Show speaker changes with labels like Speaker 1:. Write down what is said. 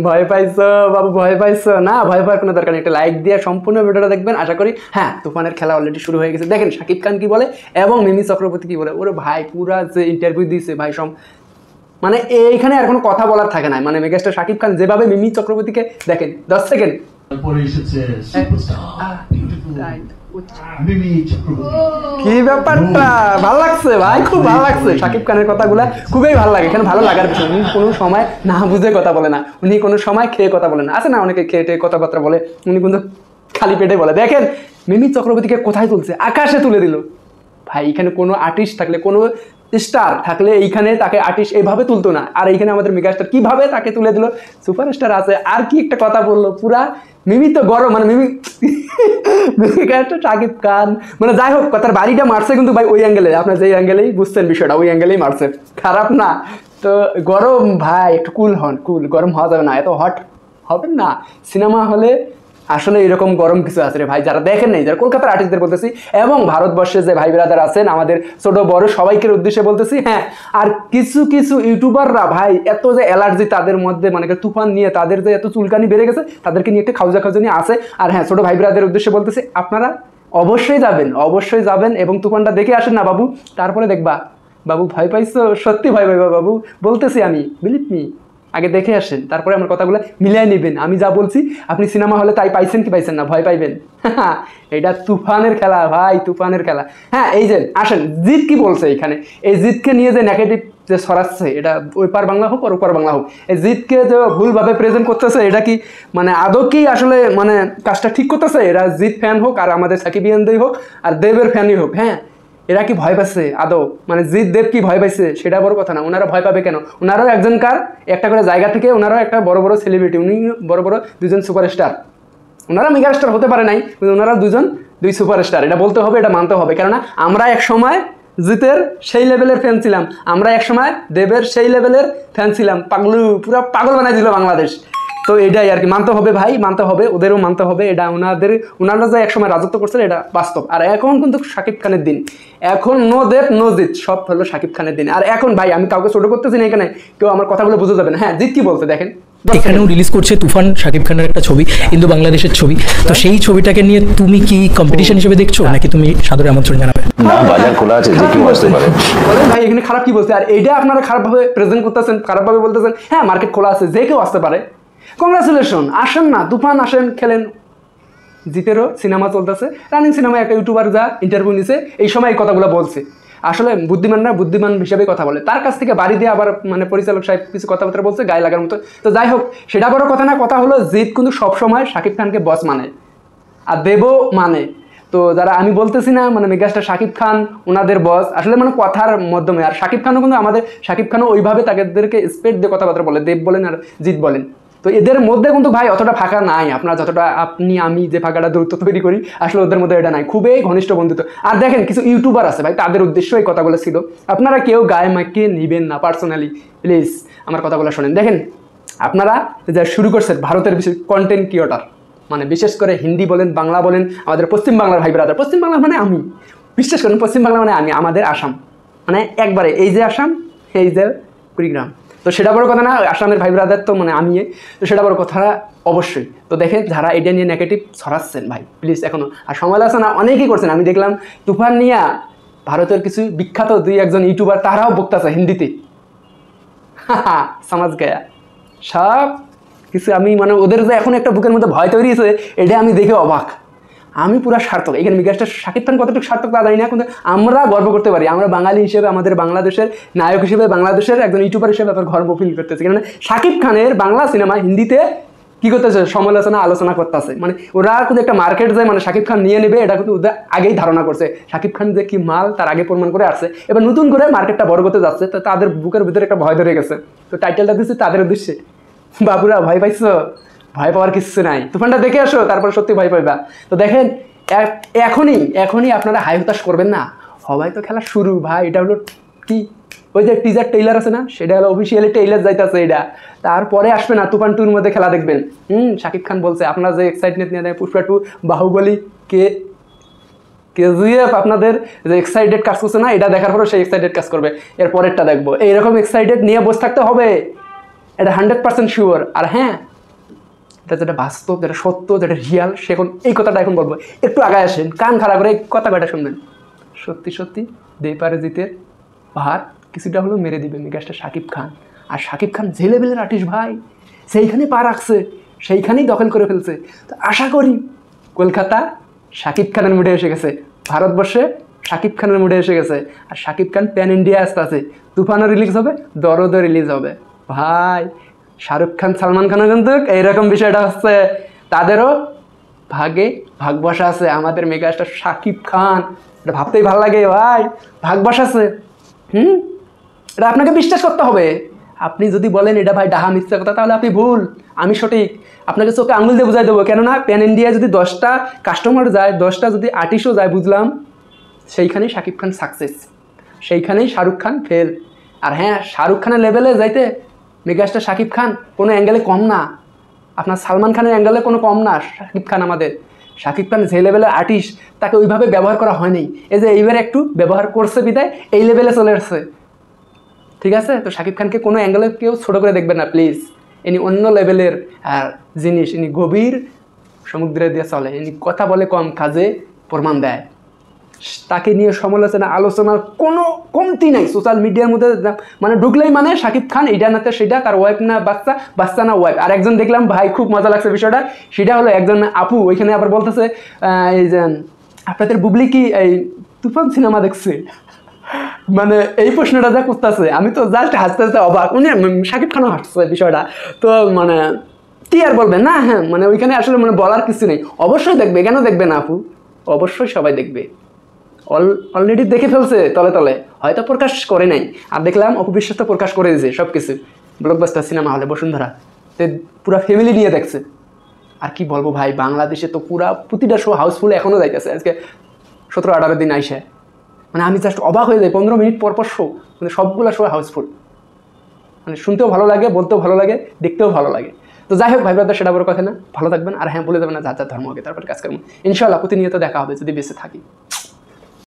Speaker 1: ভয় পাইছো বাবু, ভয় পাইছো না? ভয় পাওয়ার কোনো দরকার নেই, একটা লাইক দিয়ে সম্পূর্ণ ভিডিওটা দেখবেন আশা করি। হ্যাঁ, তুফানের খেলা অলরেডি শুরু হয়ে গেছে। দেখেন শাকিব খান কি বলে এবং মিমি চক্রবর্তী কি বলে। ওরে ভাই পুরা যে ইন্টারভিউ দিয়েছে ভাই, মানে এইখানে আর কোনো কথা বলার থাকে না। মানে মেগাস্টার শাকিব খান যেভাবে মিমি চক্রবর্তীকে দেখেন 10 সেকেন্ড
Speaker 2: পরে এসেছে সুপারস্টার বিউটিফুল মিমি চক্রবর্তী।
Speaker 1: কি ব্যাপারটা ভালো লাগছে ভাই, খুব ভালো লাগছে। শাকিব খানের কথাগুলা খুবই ভালো লাগে। এখানে ভালো লাগার বিষয়, উনি কোনো সময় না বুঝে কথা বলে না, উনি কোনো সময় খেয়ে কথা বলে না। আছে না অনেকে খেয়ে টেয়ে কথাবার্তা বলে, উনি কিন্তু খালি পেটে বলে। দেখেন মিমি চক্রবর্তীকে কোথায় তুলছে, আকাশে তুলে দিল ভাই। এখানে কোনো আর্টিস্ট থাকলে, কোনো স্টার থাকলে এইখানে তাকে আর্টিস্ট এইভাবে তুলতো না। আর এইখানে আমাদের মেগাস্টার কিভাবে তাকে তুলে দিল, সুপারস্টার আছে। আর কি একটা কথা বললো, পুরা মিমি তো গরম, মানে মিমি মেগাস্টার শাকিব খান মানে যাই হোক, কথার বাড়িটা মারছে কিন্তু ভাই ওই অ্যাঙ্গেলে, আপনার যেই অ্যাঙ্গেলেই বুঝছেন বিষয়টা, ওই অ্যাঙ্গেলেই মারছে, খারাপ না। তো গরম ভাই, একটু কুল হন, কুল, গরম হওয়া যাবে না, এত হট হবেন না। সিনেমা হলে আসলে এরকম গরম কিছু আছে রে ভাই, যারা দেখেন নাই, যারা কলকাতার আর্টিস্টদের বলতেছি এবং ভারতবর্ষে যে ভাই ব্রাদার আছেন আমাদের ছোট বড় সবাইকে উদ্দেশ্যে বলতেছি। হ্যাঁ, আর কিছু কিছু ইউটিউবাররা ভাই এত যে অ্যালার্জি তাদের মধ্যে, মানে তুফান নিয়ে তাদের যে এত চুলকানি বেড়ে গেছে, তাদেরকে নিয়ে একটা খাউজানি আছে। আর হ্যাঁ, ছোট ভাই ব্রাদারের উদ্দেশ্যে বলতেছি, আপনারা অবশ্যই যাবেন এবং তুফানটা দেখে আসেন না বাবু, তারপরে দেখবা বাবু ভয় পাইছো, সত্যি ভয় পাইবা বাবু, বলতেছি আমি, বিলিভ মি। আগে দেখে আসেন, তারপরে আমার কথাগুলো মিলিয়ে নেবেন। আমি যা বলছি আপনি সিনেমা হলে তাই পাইছেন কি পাইছেন না, ভয় পাইবেন। এটা তুফানের খেলা ভাই, তুফানের খেলা। হ্যাঁ, এই যে আসেন, জিৎ কি বলছে এখানে, এই জিৎকে নিয়ে যে নেগেটিভ যে ছড়াচ্ছে, এটা ওই পার বাংলা হোক আর ওপার বাংলা হোক, এই জিৎকে যে ভুলভাবে প্রেজেন্ট করতেছে, এটা কি মানে আদৌ কি আসলে মানে কাজটা ঠিক করতেছে? এরা জিৎ ফ্যান হোক আর আমাদের সাকিবিয়ানদের হোক আর দেবের ফ্যানই হোক, হ্যাঁ, এরা কি ভয় পাচ্ছে আদৌ? মানে জিৎ দেব কি ভয় পাইছে সেটা বড় কথা না। ওনারা ভয় পাবে কেন? ওনারাও একজনকার একটা করে জায়গা থেকে, ওনারাও একটা বড় বড় সেলিব্রিটি, উনি বড় বড় দুজন সুপারস্টার। ওনারা মেগাস্টার হতে পারে নাই, কিন্তু ওনারা দুই সুপারস্টার, এটা বলতে হবে, এটা মানতে হবে। কেননা আমরা এক সময় জিতের সেই লেভেলের ফ্যান ছিলাম, আমরা এক সময় দেবের সেই লেভেলের ফ্যান ছিলাম, পাগলু পুরো পাগল বানাই দিল বাংলাদেশ। তো এটাই আর কি, মানতে হবে ভাই, মানতে হবে, ওদেরও মানতে হবে। এটা ওনারা যে একসময় রাজত্ব করছিল এটা বাস্তব। আর এখন কিন্তু শাকিব খানের দিন, এখন নো দেব নো জিত, সব হলো শাকিব খানের দিন। আর এখন ভাই আমি কাউকে ছোট করতেছি না, এখানে কেউ আমার কথাগুলো বুঝে যাবে না। হ্যাঁ, জিত কি বলতে দেখেন,
Speaker 3: এখানেও রিলিজ করছে তুফান, শাকিব খানের একটা ছবি, কিন্তু বাংলাদেশের ছবি। তো সেই ছবিটাকে নিয়ে তুমি কি কম্পিটিশন হিসেবে দেখছো, নাকি তুমি সাদরে আমন্ত্রণ জানাবে?
Speaker 4: না, বাজার খোলা আছে, যে কেউ আসতে পারে।
Speaker 1: বলেন ভাই এখানে খারাপ কি বলছে? আর এইটা আপনারা খারাপভাবে প্রেজেন্ট করতেছেন, খারাপভাবে বলতেছেন। হ্যাঁ, মার্কেট খোলা আছে, যে কেউ আসতে পারে। কংগ্রাচুলেশন, আসেন না, তুফান আসেন, খেলেন। জিতেরও সিনেমা চলতেছে, রানিং সিনেমা, একটা ইউটিউবার যা ইন্টারভিউ নিছে এই সময় এই কথাগুলো বলছে। আসলে বুদ্ধিমানরা বুদ্ধিমান হিসেবে কথা বলে, তার কাছ থেকে বাড়ি দিয়ে আবার মানে পরিচালক সাহেব কিছু কথাবার্তা বলছে গায়ে লাগার মতো। তো যাই হোক, সেটা বড় কথা না, কথা হলো জিৎ কিন্তু সবসময় শাকিব খানকে বস মানে আর দেবও মানে। তো যারা আমি বলতেছি না মানে মেগাস্টার শাকিব খান ওনাদের বস, আসলে মানে কথার মাধ্যমে। আর শাকিব খানও কিন্তু আমাদের, শাকিব খানও ওইভাবে তাদেরকে স্পেড দিয়ে কথাবার্তা বলে, দেব বলেন আর জিৎ বলেন। তো এদের মধ্যে কিন্তু ভাই অতটা ফাঁকা নাই, আপনার যতটা আপনি আমি যে ফাঁকাটা দূরত্ব তৈরি করি, আসলে ওদের মধ্যে এটা নাই, খুবই ঘনিষ্ঠ বন্ধুত্ব। আর দেখেন কিছু ইউটিউবার আছে ভাই, তাদের উদ্দেশ্য এই কথাগুলো ছিল, আপনারা কেউ গায়ে মাখিয়ে নেবেন না পার্সোনালি, প্লিজ আমার কথাগুলো শোনেন। দেখেন আপনারা যা শুরু করছেন ভারতের বিশেষ কন্টেন্ট ক্রিয়েটর, মানে বিশেষ করে হিন্দি বলেন বাংলা বলেন, আমাদের পশ্চিম বাংলার ভাই ব্রাদার, পশ্চিম বাংলা মানে আমি, বিশ্বাস করেন পশ্চিম বাংলা মানে আমি, আমাদের আসাম মানে একবারে এই যে আসাম, এই যে কুড়িগ্রাম। তো সেটা বড় কথা না, আসামের ভাই ব্রাদার তো মানে আমি, তো সেটা বড় কথা অবশ্যই। তো দেখেন যারা এটা নিয়ে নেগেটিভ ছড়াচ্ছেন ভাই প্লিজ, এখনো আর সমালোচনা অনেকেই করছেন। আমি দেখলাম তুফান নিয়ে ভারতের কিছু বিখ্যাত দুই একজন ইউটিউবার তারাও বক্তাছে হিন্দিতে, সমাজ গায়া সব কিছু। আমি মানে ওদের যে এখন একটা বুকের মধ্যে ভয় তৈরি হয়েছে, এটা আমি দেখে অবাক। আমি পুরা সার্থক, এখানে মেগাস্টার শাকিব খান কতটুকু সার্থক তা জানি না, কিন্তু আমরা গর্ব করতে পারি, আমরা বাঙালি হিসেবে, আমাদের বাংলাদেশের নায়ক হিসেবে, বাংলাদেশের একজন ইউটিউবার হিসেবে আপনার গর্ব ফিল করতেছি। কারণ শাকিব খানের বাংলা সিনেমা হিন্দিতে কী করতেছে, সমালোচনা আলোচনা করতেছে। মানে ওরা কিন্তু একটা মার্কেট যায়, মানে শাকিব খান নিয়ে নেবে, এটা কিন্তু ওদের আগেই ধারণা করছে। শাকিব খান যে কি মাল তার আগে প্রমাণ করে আসছে, এবার নতুন করে মার্কেটটা বড় করতে যাচ্ছে, তো তাদের বুকের ভিতরে একটা ভয় ধরে গেছে। তো টাইটেলটা দিচ্ছে তাদের উদ্দেশ্যে, বাবুরা ভয় পাইছো, ভয় পাওয়ার কিছু নাই, তুফানটা দেখে আসো, তারপরে সত্যি ভয় পাইবা। তো দেখেন এখনই আপনারা হাই হতাশ করবেন না, সবাই তো খেলা শুরু ভাই। এটা হলো কি, ওই যে টিজার ট্রেইলার আছে না, সেটা হলো অফিসিয়ালি ট্রেইলার যাইতেছে, এটা তারপরে আসবে না তুফান 2-র মধ্যে খেলা দেখবেন। শাকিব খান বলছে আপনারা যে এক্সাইটমেন্ট নিয়ে নেয় পুষ্পা 2, বাহুবলী, কেজিএফ, আপনাদের যে এক্সাইটেড কাজ করছে না, এটা দেখার পরে সেই এক্সাইটেড কাজ করবে, এর পরেরটা দেখবো, এইরকম এক্সাইটেড নিয়ে বসে থাকতে হবে, এটা 100% শিওর। আর হ্যাঁ, এটা যেটা বাস্তব, যেটা সত্য, যেটা রিয়াল, সে এখন এই কথাটা এখন বলবো। একটু আগায় আসেন, কান খাড়া করে এই কথা কয়টা শুনবেন। সত্যি সত্যি দেপারে জিতের ভাত কিছুটা হলেও মেরে দিবে মেগাস্টার শাকিব খান। আর শাকিব খান যে লেভেলের আর্টিস্ট ভাই, সেইখানেই পা রাখছে, সেইখানেই দখল করে ফেলছে। তো আশা করি কলকাতা শাকিব খানের মুডে এসে গেছে, ভারতবর্ষে শাকিব খানের মুডে এসে গেছে। আর শাকিব খান প্যান ইন্ডিয়া আসতে আছে, তুফানও রিলিজ হবে, দরদও রিলিজ হবে। ভাই শাহরুখ খান সালমান খানও কিন্তু এইরকম বিষয়টা হচ্ছে, তাদেরও ভাগে ভাগ বসা আছে। আমাদের মেগাস্টার শাকিব খান, এটা ভাবতেই ভালো লাগে ভাই, ভাগ বসা আছে। এটা আপনাকে বিশ্বাস করতে হবে। আপনি যদি বলেন এটা ভাই ডাহা মিথ্যা কথা, তাহলে আপনি ভুল, আমি সঠিক। আপনাকে চোখে আঙুল দিয়ে বুঝাই দেবো। কেননা প্যান ইন্ডিয়া যদি 10টা কাস্টমার যায়, 10টা যদি আর্টিস্টও যায়, বুঝলাম সেইখানেই শাকিব খান সাকসেস, সেইখানেই শাহরুখ খান ফেল। আর হ্যাঁ, শাহরুখ খানের লেভেলে যাইতে মেগাস্টার শাকিব খান কোনো অ্যাঙ্গেলে কম না, আপনার সালমান খানের অ্যাঙ্গেলে কোনো কম না শাকিব খান। আমাদের শাকিব খান যে লেভেলের আর্টিস্ট, তাকে ওইভাবে ব্যবহার করা হয়নি। এই যে এইবার একটু ব্যবহার করছে বিদায় এই লেভেলে চলে আসছে, ঠিক আছে? তো শাকিব খানকে কোনো অ্যাঙ্গেলে কেউ ছোটো করে দেখবেন না প্লিজ। ইনি অন্য লেভেলের জিনিস, ইনি গভীর সমুদ্রে দিয়ে চলে, ইনি কথা বলে কম, কাজে প্রমাণ দেয়। তাকে নিয়ে সমালোচনা আলোচনার কোনো কমতি নাই সোশ্যাল মিডিয়ার মধ্যে। মানে ঢুকলেই মানে শাকিব খান এটা না সেটা, তার ওয়াইফ না বাচ্চা, বাচ্চা না ওয়াইফ। আর একজন দেখলাম ভাই, খুব মজা লাগছে বিষয়টা, সেটা হলো একজন আপু ওইখানে আবার বলতেছে এই যে আপনাদের বুবলি কি এই তুফান সিনেমা দেখছে? মানে এই প্রশ্নটা যা করতেছে, আমি তো জাস্ট হাসতে হাসতে অবাক। উনি শাকিব খানও হাসছে বিষয়টা। তো মানে কি আর বলবেন না, হ্যাঁ মানে ওইখানে আসলে মানে বলার কিছু নেই। অবশ্যই দেখবে, কেন দেখবে না আপু? অবশ্যই সবাই দেখবে, অলরেডি দেখে ফেলছে তলে তলে, হয়তো প্রকাশ করে নাই। আর দেখলাম অপবিশ্বাস তো প্রকাশ করে দিয়েছে সব কিছু, ব্লকবাস্টার সিনেমা হলে বসুন্ধরা, তো পুরো ফ্যামিলি নিয়ে দেখছে। আর কি বলবো ভাই, বাংলাদেশে তো পুরা প্রতিটা শো হাউসফুল এখনও যাইতেছে। আজকে 17-18 দিন আইসে, মানে আমি জাস্ট অবাক হয়ে যাই। 15 মিনিট পর পর শো, মানে সবগুলো শো হাউসফুল। মানে শুনতেও ভালো লাগে, বলতেও ভালো লাগে, দেখতেও ভালো লাগে। তো যাই হোক ভাই ব্রাদার, সেটা বড় কথা না। ভালো থাকবেন, আর হ্যাঁ বলে দেবেন না যার যার ধর্ম আগে, তারপরে কাজ করবেন। ইনশাআল্লাহ প্রতিনিয়ত দেখা হবে যদি বেঁচে থাকি।